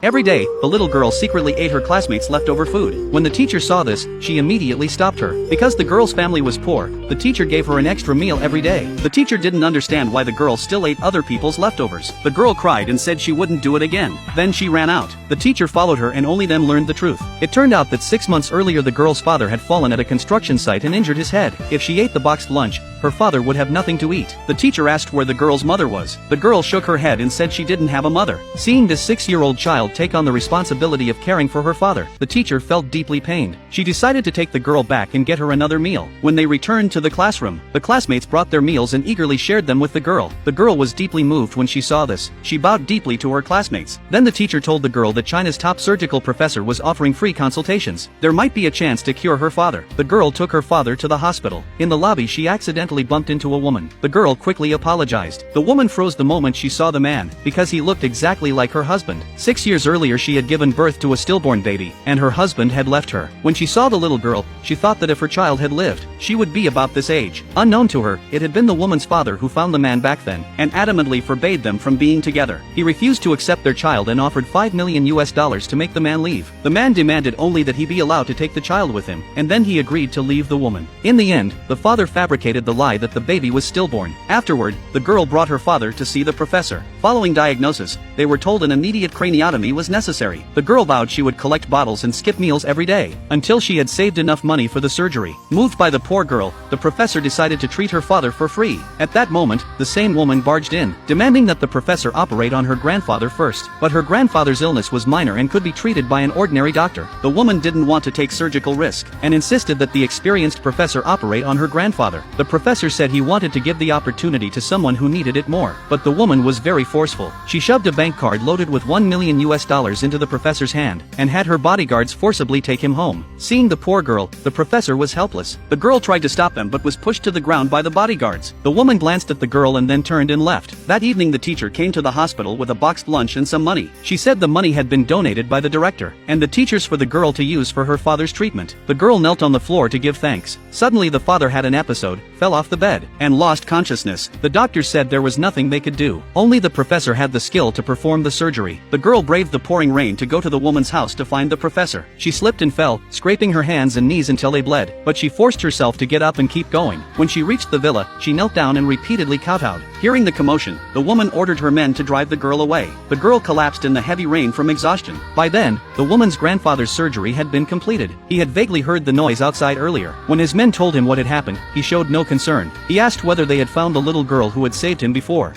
Every day, the little girl secretly ate her classmates' leftover food. When the teacher saw this, she immediately stopped her. Because the girl's family was poor, the teacher gave her an extra meal every day. The teacher didn't understand why the girl still ate other people's leftovers. The girl cried and said she wouldn't do it again. Then she ran out. The teacher followed her and only then learned the truth. It turned out that 6 months earlier the girl's father had fallen at a construction site and injured his head. If she ate the boxed lunch, her father would have nothing to eat. The teacher asked where the girl's mother was. The girl shook her head and said she didn't have a mother. Seeing this 6-year-old child take on the responsibility of caring for her father, the teacher felt deeply pained. She decided to take the girl back and get her another meal. When they returned to the classroom, the classmates brought their meals and eagerly shared them with the girl. The girl was deeply moved when she saw this. She bowed deeply to her classmates. Then the teacher told the girl that China's top surgical professor was offering free consultations. There might be a chance to cure her father. The girl took her father to the hospital. In the lobby she accidentally bumped into a woman. The girl quickly apologized. The woman froze the moment she saw the man, because he looked exactly like her husband. 6 years earlier she had given birth to a stillborn baby, and her husband had left her. When she saw the little girl, she thought that if her child had lived, she would be about this age. Unknown to her, it had been the woman's father who found the man back then, and adamantly forbade them from being together. He refused to accept their child and offered $5 million to make the man leave. The man demanded only that he be allowed to take the child with him, and then he agreed to leave the woman. In the end, the father fabricated the lie that the baby was stillborn. Afterward, the girl brought her father to see the professor. Following diagnosis, they were told an immediate craniotomy was necessary. The girl vowed she would collect bottles and skip meals every day, until she had saved enough money for the surgery. Moved by the poor girl, the professor decided to treat her father for free. At that moment, the same woman barged in, demanding that the professor operate on her grandfather first. But her grandfather's illness was minor and could be treated by an ordinary doctor. The woman didn't want to take surgical risk, and insisted that the experienced professor operate on her grandfather. The professor said he wanted to give the opportunity to someone who needed it more, but the woman was very forceful. She shoved a bank card loaded with $1 million into the professor's hand, and had her bodyguards forcibly take him home. Seeing the poor girl, the professor was helpless. The girl tried to stop them but was pushed to the ground by the bodyguards. The woman glanced at the girl and then turned and left. That evening the teacher came to the hospital with a boxed lunch and some money. She said the money had been donated by the director, and the teachers for the girl to use for her father's treatment. The girl knelt on the floor to give thanks. Suddenly the father had an episode, fell off the bed, and lost consciousness. The doctors said there was nothing they could do. Only the professor had the skill to perform the surgery. The girl braved the pouring rain to go to the woman's house to find the professor. She slipped and fell, scraping her hands and knees until they bled, but she forced herself to get up and keep going. When she reached the villa, she knelt down and repeatedly kowtowed. Hearing the commotion, the woman ordered her men to drive the girl away. The girl collapsed in the heavy rain from exhaustion. By then, the woman's grandfather's surgery had been completed. He had vaguely heard the noise outside earlier. When his men told him what had happened, he showed no concern. He asked whether they had found the little girl who had saved him before.